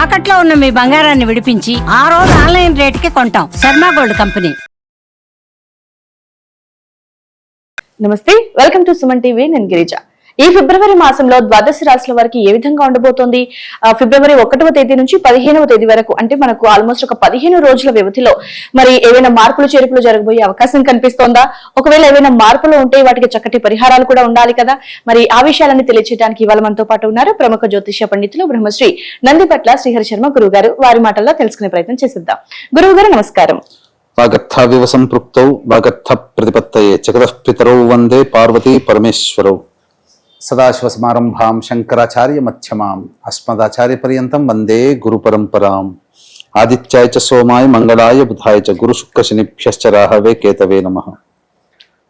తాకట్లో ఉన్న మీ బంగారాన్ని విడిపించి ఆ రోజు ఆన్లైన్ రేటుకి కొంటాం. Sharma gold company. నమస్తే, వెల్కమ్ టు సుమన్ టీవీ. నేను గిరిజ. ఈ ఫిబ్రవరి మాసంలో ద్వాదశ రాశుల వారికి ఏ విధంగా ఉండబోతోంది? ఫిబ్రవరి 1వ తేదీ నుంచి 15వ తేదీ వరకు, అంటే మనకు ఆల్మోస్ట్ ఒక 15 రోజుల వ్యవధిలో మరి ఏవైనా మార్పులు చేర్పులు జరగబోయే అవకాశం కనిపిస్తోందా? ఒకవేళ ఏవైనా మార్పులు ఉంటే వాటికి చక్కటి పరిహారాలు కూడా ఉండాలి కదా. మరి ఆ విషయాలన్నీ తెలియజేయడానికి ఇవాళ మనతో పాటు ఉన్నారు ప్రముఖ జ్యోతిష్య పండితులు బ్రహ్మశ్రీ నందిపట్ల శ్రీహరి శర్మ గురువు గారు. వారి మాటల్లో తెలుసుకునే ప్రయత్నం చేసిద్దాం. గురువు గారు నమస్కారం. వాగర్థావివ సంపృక్తౌ వాగర్థ ప్రతిపత్తయే జగతః పితరౌ వందే పార్వతీ పరమేశ్వరౌ. సదాశివసమారంభాం శంకరాచార్య మధ్యమాం అస్మదాచార్య పర్యంతం వందే గురు పరంపరాం. ఆదిత్యాయ చ సోమాయ మంగళాయ బుధాయ చ గురు శుక్ర శనిభ్యశ్చ రాహవే కేతవే నమః.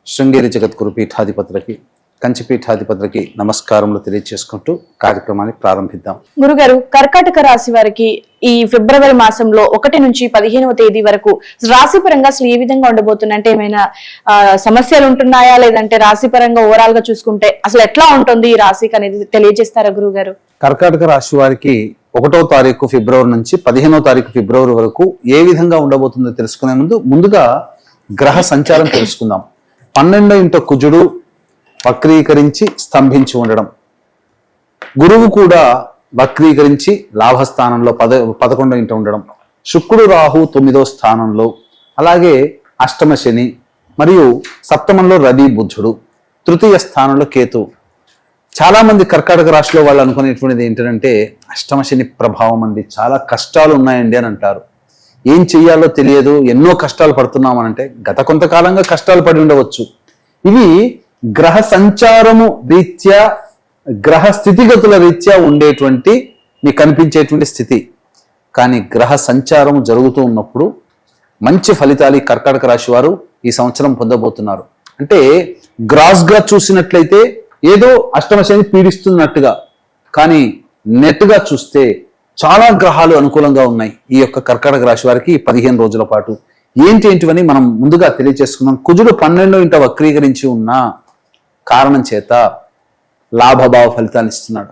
శృంగేరి జగద్గురు పీఠాధిపతులకి, కంచి పీఠాధిపతులకి నమస్కారములు తెలియజేసుకుంటూ కార్యక్రమాన్ని ప్రారంభిద్దాం. గురుగారు, కర్కాటక రాశి వారికి ఈ ఫిబ్రవరి మాసంలో 1 నుంచి 15వ తేదీ వరకు రాశి పరంగా అసలు ఏ విధంగా ఉండబోతుంది? అంటే ఏమైనా సమస్యలు ఉంటున్నాయా, లేదంటే రాశి పరంగా ఓవరాల్ గా చూసుకుంటే అసలు ఎట్లా ఉంటుంది ఈ రాశికి అనేది తెలియజేస్తారా గురువు గారు? కర్కాటక రాశి వారికి 1వ తారీఖు ఫిబ్రవరి నుంచి 15వ తారీఖు ఫిబ్రవరి వరకు ఏ విధంగా ఉండబోతుందో తెలుసుకునే ముందుగా గ్రహ సంచారం తెలుసుకుందాం. 12వ ఇంట కుజుడు వక్రీకరించి స్తంభించి ఉండడం, గురువు కూడా వక్రీకరించి లాభస్థానంలో 11వ ఇంట ఉండడం, శుక్రుడు రాహు 9వ స్థానంలో, అలాగే అష్టమ శని మరియు సప్తమంలో రవి బుధుడు, తృతీయ స్థానంలో కేతు. చాలా మంది కర్కాటక రాశిలో వాళ్ళు అనుకునేటువంటిది ఏంటంటే అష్టమ శని ప్రభావం అండి, చాలా కష్టాలు ఉన్నాయండి అని అంటారు. ఏం చెయ్యాలో తెలియదు, ఎన్నో కష్టాలు పడుతున్నామనంటే గత కొంతకాలంగా కష్టాలు పడి ఉండవచ్చు. ఇవి గ్రహ సంచారము రీత్యా, గ్రహ స్థితిగతుల రీత్యా ఉండేటువంటి మీకు కనిపించేటువంటి స్థితి. కానీ గ్రహ సంచారం జరుగుతూ ఉన్నప్పుడు మంచి ఫలితాలు ఈ కర్కాటక రాశి వారు ఈ సంవత్సరం పొందబోతున్నారు. అంటే గ్రాస్గా చూసినట్లయితే ఏదో అష్టమ శని పీడిస్తున్నట్టుగా, కానీ నెట్గా చూస్తే చాలా గ్రహాలు అనుకూలంగా ఉన్నాయి ఈ యొక్క కర్కాటక రాశి వారికి 15 రోజుల పాటు. ఏంటివని మనం ముందుగా తెలియజేసుకున్నాం. కుజుడు 12వ ఇంట వక్రీకరించి ఉన్న కారణం చేత లాభభావ ఫలితాన్ని ఇస్తున్నాడు.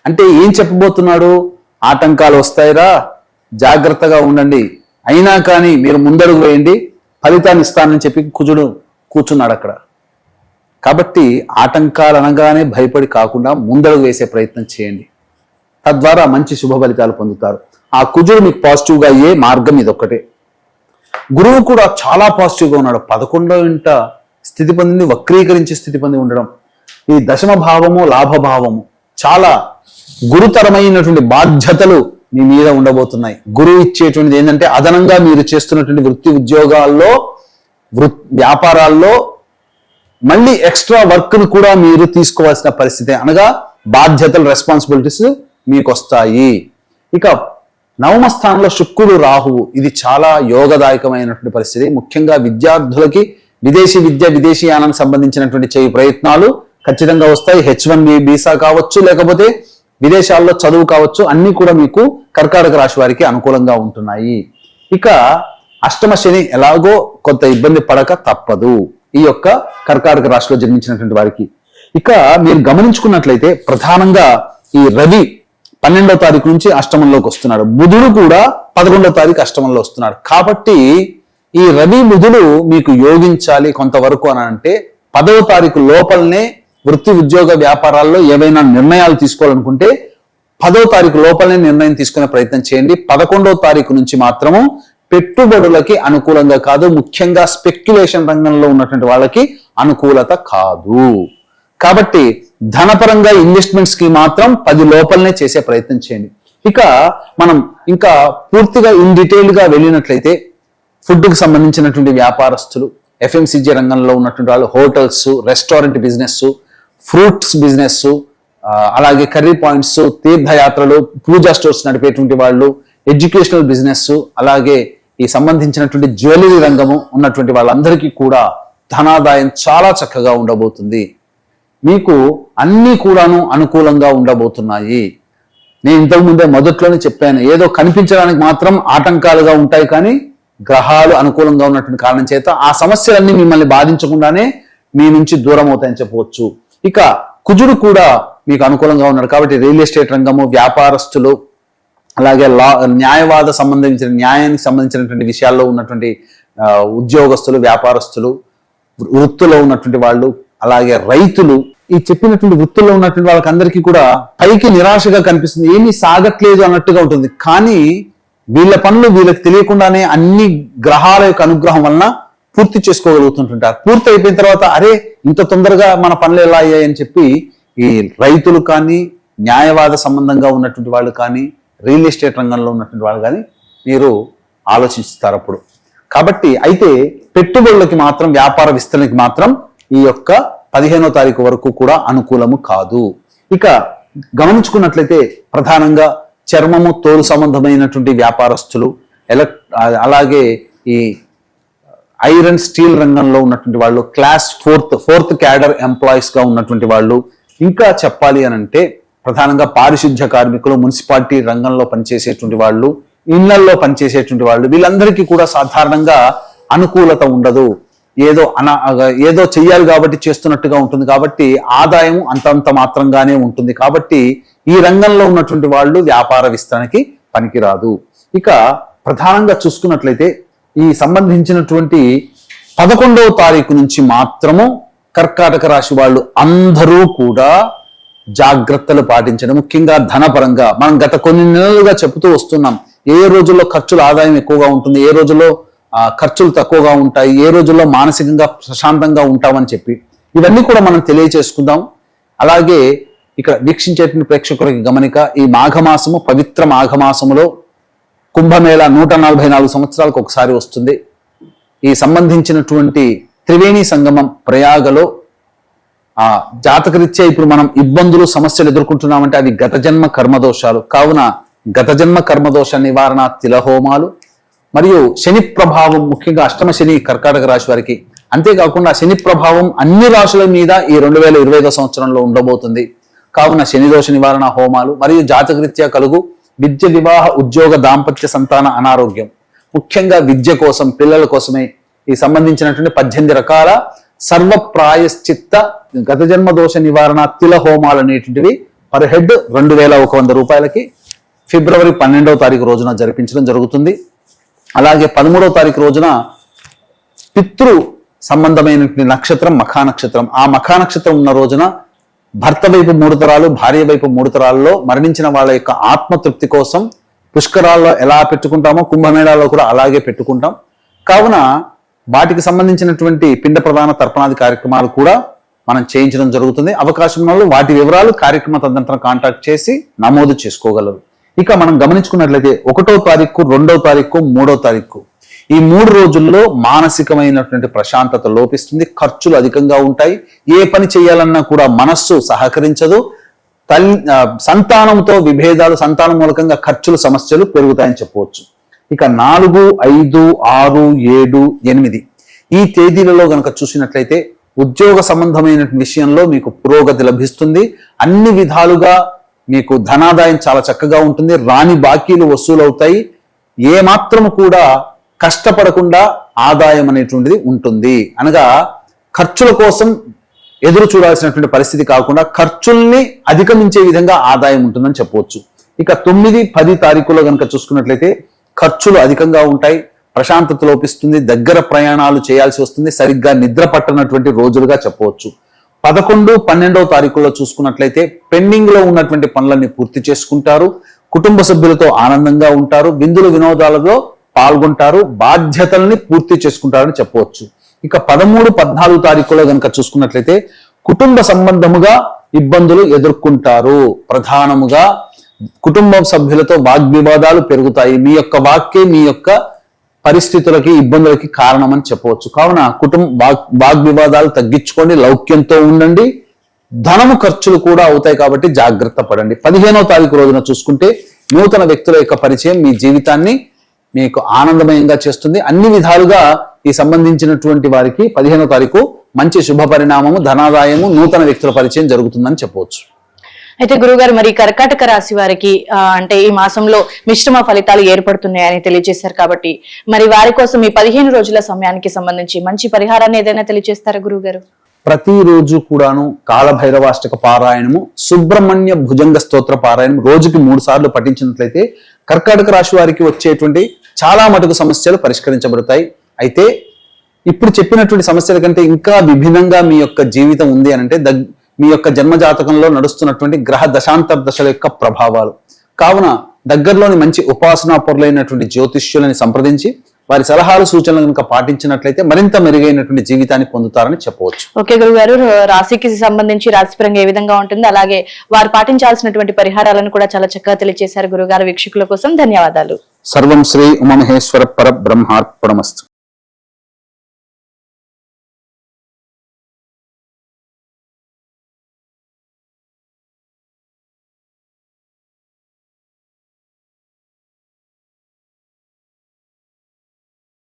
అంటే ఏం చెప్పబోతున్నాడు? ఆటంకాలు వస్తాయిరా, జాగ్రత్తగా ఉండండి, అయినా కానీ మీరు ముందడుగు వేయండి, ఫలితాన్ని ఇస్తానని చెప్పి కుజుడు కూర్చున్నాడు అక్కడ. కాబట్టి ఆటంకాలు అనగానే భయపడి కాకుండా ముందడుగు వేసే ప్రయత్నం చేయండి, తద్వారా మంచి శుభ ఫలితాలు పొందుతారు. ఆ కుజుడు మీకు పాజిటివ్గా అయ్యే మార్గం ఇదొక్కటే. గురువు కూడా చాలా పాజిటివ్గా ఉన్నాడు. 11వ ఇంట స్థితి పొందింది, వక్రీకరించి స్థితి పొంది ఉండడం. ఈ దశమ భావము లాభభావము చాలా గురుతరమైనటువంటి బాధ్యతలు మీ మీద ఉండబోతున్నాయి. గురువు ఇచ్చేటువంటిది ఏంటంటే అదనంగా మీరు చేస్తున్నటువంటి వృత్తి ఉద్యోగాల్లో, వ్యాపారాల్లో మళ్ళీ ఎక్స్ట్రా వర్క్ను కూడా మీరు తీసుకోవాల్సిన పరిస్థితి, అనగా బాధ్యతలు, రెస్పాన్సిబిలిటీస్ మీకు వస్తాయి. ఇక 9వ స్థానంలో శుక్రుడు రాహువు, ఇది చాలా యోగదాయకమైనటువంటి పరిస్థితి. ముఖ్యంగా విద్యార్థులకి విదేశీ విద్య, విదేశీయానానికి సంబంధించినటువంటి చేయి ప్రయత్నాలు ఖచ్చితంగా వస్తాయి. H1B వీసా కావచ్చు, లేకపోతే విదేశాల్లో చదువు కావచ్చు, అన్ని కూడా మీకు కర్కాటక రాశి వారికి అనుకూలంగా ఉంటున్నాయి. ఇక అష్టమ శని ఎలాగో కొంత ఇబ్బంది పడక తప్పదు ఈ యొక్క కర్కాటక రాశిలో జన్మించినటువంటి వారికి. ఇక మీరు గమనించుకున్నట్లయితే ప్రధానంగా ఈ రవి 12వ తారీఖు నుంచి అష్టమంలోకి వస్తున్నాడు, బుధుడు కూడా 11వ తారీఖు అష్టమంలో వస్తున్నాడు. కాబట్టి ఈ రవి బుధుడు మీకు యోగించాలి కొంతవరకు అని అంటే 10వ తారీఖు లోపలనే వృత్తి ఉద్యోగ వ్యాపారాల్లో ఏవైనా నిర్ణయాలు తీసుకోవాలనుకుంటే 10వ తారీఖు లోపలనే నిర్ణయం తీసుకునే ప్రయత్నం చేయండి. 11వ తారీఖు నుంచి మాత్రము పెట్టుబడులకి అనుకూలంగా కాదు, ముఖ్యంగా స్పెక్యులేషన్ రంగంలో ఉన్నటువంటి వాళ్ళకి అనుకూలత కాదు. కాబట్టి ధనపరంగా ఇన్వెస్ట్మెంట్స్ కి మాత్రం 10 లోపలనే చేసే ప్రయత్నం చేయండి. ఇక మనం ఇంకా పూర్తిగా ఇన్ డీటెయిల్ గా వెళ్ళినట్లయితే ఫుడ్కి సంబంధించినటువంటి వ్యాపారస్తులు, FMCG రంగంలో ఉన్నటువంటి వాళ్ళు, hotels, restaurant business, fruits business, అలాగే కర్రీ పాయింట్స్, తీర్థయాత్రలు, పూజా స్టోర్స్ నడిపేటువంటి వాళ్ళు, ఎడ్యుకేషనల్ బిజినెస్, అలాగే ఈ సంబంధించినటువంటి జ్యువెలరీ రంగము ఉన్నటువంటి వాళ్ళందరికీ కూడా ధనాదాయం చాలా చక్కగా ఉండబోతుంది. మీకు అన్ని కూడాను అనుకూలంగా ఉండబోతున్నాయి. నేను ఇంతకుముందే మొదట్లోనే చెప్పాను, ఏదో కనిపించడానికి మాత్రం ఆటంకాలుగా ఉంటాయి, కానీ గ్రహాలు అనుకూలంగా ఉన్నటువంటి కారణం చేత ఆ సమస్యలన్నీ మిమ్మల్ని బాధించకుండానే మీ నుంచి దూరం అవుతాయని చెప్పవచ్చు. ఇక కుజుడు కూడా మీకు అనుకూలంగా ఉన్నాడు కాబట్టి రియల్ ఎస్టేట్ రంగము, వ్యాపారస్తులు, అలాగే న్యాయవాద న్యాయానికి సంబంధించినటువంటి విషయాల్లో ఉన్నటువంటి ఉద్యోగస్తులు, వ్యాపారస్తులు, వృత్తులో ఉన్నటువంటి వాళ్ళు, అలాగే రైతులు, ఈ చెప్పినటువంటి వృత్తుల్లో ఉన్నటువంటి వాళ్ళకందరికీ కూడా పైకి నిరాశగా కనిపిస్తుంది, ఏమీ సాగట్లేదు అన్నట్టుగా ఉంటుంది. కానీ వీళ్ళ పనులు వీళ్ళకి తెలియకుండానే అన్ని గ్రహాల యొక్క అనుగ్రహం వలన పూర్తి చేసుకోగలుగుతుంటుంటారు. పూర్తి అయిపోయిన తర్వాత అరే ఇంత తొందరగా మన పనులు ఎలా అయ్యాయని చెప్పి ఈ రైతులు కానీ, న్యాయవాద సంబంధంగా ఉన్నటువంటి వాళ్ళు కానీ, రియల్ ఎస్టేట్ రంగంలో ఉన్నటువంటి వాళ్ళు కానీ మీరు ఆలోచిస్తారు అప్పుడు. కాబట్టి అయితే పెట్టుబడులకి మాత్రం, వ్యాపార విస్తరణకి మాత్రం ఈ యొక్క 15వ తారీఖు వరకు కూడా అనుకూలము కాదు. ఇక గమనించుకున్నట్లయితే ప్రధానంగా చర్మము, తోలు సంబంధమైనటువంటి వ్యాపారస్తులు, అలాగే ఈ ఐరన్ స్టీల్ రంగంలో ఉన్నటువంటి వాళ్ళు, క్లాస్ ఫోర్త్ క్యాడర్ ఎంప్లాయీస్ గా ఉన్నటువంటి వాళ్ళు, ఇంకా చెప్పాలి అని అంటే ప్రధానంగా పారిశుధ్య కార్మికులు, మున్సిపాలిటీ రంగంలో పనిచేసేటువంటి వాళ్ళు, ఇళ్లల్లో పనిచేసేటువంటి వాళ్ళు, వీళ్ళందరికీ కూడా సాధారణంగా అనుకూలత ఉండదు. ఏదో చెయ్యాలి కాబట్టి చేస్తున్నట్టుగా ఉంటుంది. కాబట్టి ఆదాయం అంతంత మాత్రంగానే ఉంటుంది. కాబట్టి ఈ రంగంలో ఉన్నటువంటి వాళ్ళు వ్యాపార విస్తరణకి పనికిరాదు. ఇక ప్రధానంగా చూసుకున్నట్లయితే ఈ సంబంధించినటువంటి 11వ తారీఖు నుంచి మాత్రము కర్కాటక రాశి వాళ్ళు అందరూ కూడా జాగ్రత్తలు పాటించడం, ముఖ్యంగా ధనపరంగా మనం గత కొన్ని నెలలుగా చెబుతూ వస్తున్నాం. ఏ రోజుల్లో ఖర్చుల ఆదాయం ఎక్కువగా ఉంటుంది, ఏ రోజుల్లో ఖర్చులు తక్కువగా ఉంటాయి, ఏ రోజుల్లో మానసికంగా ప్రశాంతంగా ఉంటామని చెప్పి ఇవన్నీ కూడా మనం తెలియచేసుకుందాం. అలాగే ఇక్కడ వీక్షించేటువంటి ప్రేక్షకులకి గమనిక, ఈ మాఘమాసము, పవిత్ర మాఘమాసములో కుంభమేళ 144 సంవత్సరాలకు ఒకసారి వస్తుంది. ఈ సంబంధించినటువంటి త్రివేణి సంగమం ప్రయాగలో జాతకరీత్యా ఇప్పుడు మనం ఇబ్బందులు, సమస్యలు ఎదుర్కొంటున్నామంటే అవి గత జన్మ కర్మదోషాలు. కావున గత జన్మ కర్మదోష నివారణ తిలహోమాలు, మరియు శని ప్రభావం, ముఖ్యంగా అష్టమ శని కర్కాటక రాశి వారికి, అంతేకాకుండా శని ప్రభావం అన్ని రాశుల మీద ఈ 2025 సంవత్సరంలో ఉండబోతుంది. కావున శని దోష నివారణ హోమాలు మరియు జాతకరీత్యా కలుగు విద్య, వివాహ, ఉద్యోగ, దాంపత్య, సంతాన అనారోగ్యం, ముఖ్యంగా విద్య కోసం, పిల్లల కోసమే ఈ సంబంధించినటువంటి 18 రకాల సర్వ ప్రాయశ్చిత్త గత జన్మ దోష నివారణ తిల హోమాలు అనేటువంటివి పర్ హెడ్ 2100 రూపాయలకి ఫిబ్రవరి 12వ తారీఖు రోజున జరిపించడం జరుగుతుంది. అలాగే 13వ తారీఖు రోజున పితృ సంబంధమైనటువంటి నక్షత్రం మఖా నక్షత్రం, ఆ మఖా నక్షత్రం ఉన్న రోజున భర్త వైపు 3 తరాలు, భార్య వైపు 3 తరాల్లో మరణించిన వాళ్ళ యొక్క ఆత్మతృప్తి కోసం పుష్కరాల్లో ఎలా పెట్టుకుంటామో కుంభమేళాలో కూడా అలాగే పెట్టుకుంటాం. కావున వాటికి సంబంధించినటువంటి పిండ ప్రదాన తర్పణాది కార్యక్రమాలు కూడా మనం చేయించడం జరుగుతుంది. అవకాశం ఉన్న వాళ్ళు వాటి వివరాలు కార్యక్రమ తదనంతరం కాంటాక్ట్ చేసి నమోదు చేసుకోగలరు. ఇక మనం గమనించుకున్నట్లయితే 1వ తారీఖు, 2వ తారీఖు, 3వ తారీఖు ఈ 3 రోజుల్లో మానసికమైనటువంటి ప్రశాంతత లోపిస్తుంది. ఖర్చులు అధికంగా ఉంటాయి. ఏ పని చేయాలన్నా కూడా మనస్సు సహకరించదు. సంతానంతో విభేదాలు, సంతానం మూలకంగా ఖర్చుల సమస్యలు పెరుగుతాయని చెప్పవచ్చు. ఇక 4, 5, 6, 7, 8 ఈ తేదీలలో గనక చూసినట్లయితే ఉద్యోగ సంబంధమైన విషయంలో మీకు పురోగతి లభిస్తుంది. అన్ని విధాలుగా మీకు ధనాదాయం చాలా చక్కగా ఉంటుంది. రాని బాకీలు వసూలవుతాయి. ఏ మాత్రము కూడా కష్టపడకుండా ఆదాయం అనేటువంటిది ఉంటుంది. అనగా ఖర్చుల కోసం ఎదురు చూడాల్సినటువంటి పరిస్థితి కాకుండా ఖర్చుల్ని అధిగమించే విధంగా ఆదాయం ఉంటుందని చెప్పవచ్చు. ఇక 9, 10 తారీఖులో కనుక చూసుకున్నట్లయితే ఖర్చులు అధికంగా ఉంటాయి. ప్రశాంతత లోపిస్తుంది. దగ్గర ప్రయాణాలు చేయాల్సి వస్తుంది. సరిగ్గా నిద్ర పట్టనటువంటి రోజులుగా చెప్పవచ్చు. 11, 12వ తారీఖుల్లో చూసుకున్నట్లయితే పెండింగ్ లో ఉన్నటువంటి పనులన్నీ పూర్తి చేసుకుంటారు. కుటుంబ సభ్యులతో ఆనందంగా ఉంటారు. విందులు వినోదాలలో పాల్గొంటారు. బాధ్యతల్ని పూర్తి చేసుకుంటారని చెప్పవచ్చు. ఇక 13, 14 తారీఖులో కనుక చూసుకున్నట్లయితే కుటుంబ సంబంధముగా ఇబ్బందులు ఎదుర్కొంటారు. ప్రధానముగా కుటుంబ సభ్యులతో వాగ్వివాదాలు పెరుగుతాయి. మీ యొక్క వాక్యే మీ యొక్క పరిస్థితులకి, ఇబ్బందులకి కారణమని చెప్పవచ్చు. కావున వాగ్వివాదాలు తగ్గించుకోండి, లౌక్యంతో ఉండండి. ధనము ఖర్చులు కూడా అవుతాయి కాబట్టి జాగ్రత్త పడండి. 15వ తారీఖు రోజున చూసుకుంటే నూతన వ్యక్తుల యొక్క పరిచయం మీ జీవితాన్ని మీకు ఆనందమయంగా చేస్తుంది. అన్ని విధాలుగా ఈ సంబంధించినటువంటి వారికి 15వ తారీఖు మంచి శుభ పరిణామము, ధనాదాయము, నూతన వ్యక్తుల పరిచయం జరుగుతుందని చెప్పవచ్చు. అయితే గురుగారు, మరి కర్కాటక రాశి వారికి అంటే ఈ మాసంలో మిశ్రమ ఫలితాలు ఏర్పడుతున్నాయని తెలియజేశారు కాబట్టి మరి వారి కోసం ఈ 15 రోజుల సమయానికి సంబంధించి మంచి పరిహారాన్ని ఏదైనా తెలియజేస్తారా గురుగారు? ప్రతిరోజు కూడాను కాలభైరవాష్టక పారాయణము, సుబ్రహ్మణ్య భుజంగ స్తోత్ర పారాయణం రోజుకి 3 సార్లు పఠించినట్లయితే కర్కాటక రాశి వారికి వచ్చేటువంటి చాలా మటుకు సమస్యలు పరిష్కరించబడతాయి. అయితే ఇప్పుడు చెప్పినటువంటి సమస్యల కంటే ఇంకా విభిన్నంగా మీ యొక్క జీవితం ఉంది అని అంటే మీ యొక్క జన్మజాతకంలో నడుస్తున్నటువంటి గ్రహ దశాంతర దశల యొక్క ప్రభావాలు. కావున దగ్గరలోని మంచి ఉపాసనా పరులైనటువంటి జ్యోతిష్యులని సంప్రదించి వారి సలహాలు సూచనలు కనుక పాటించినట్లయితే మరింత మెరుగైనటువంటి జీవితాన్ని పొందుతారని చెప్పవచ్చు. ఓకే గురువు గారు, రాశికి సంబంధించి రాశిపరంగా ఏ విధంగా ఉంటుంది, అలాగే వారు పాటించాల్సినటువంటి పరిహారాలను కూడా చాలా చక్కగా తెలియజేశారు గురువు గారు. వీక్షకుల కోసం ధన్యవాదాలు. సర్వం శ్రీ ఉమామహేశ్వర పరబ్రహ్మార్పణమస్తు.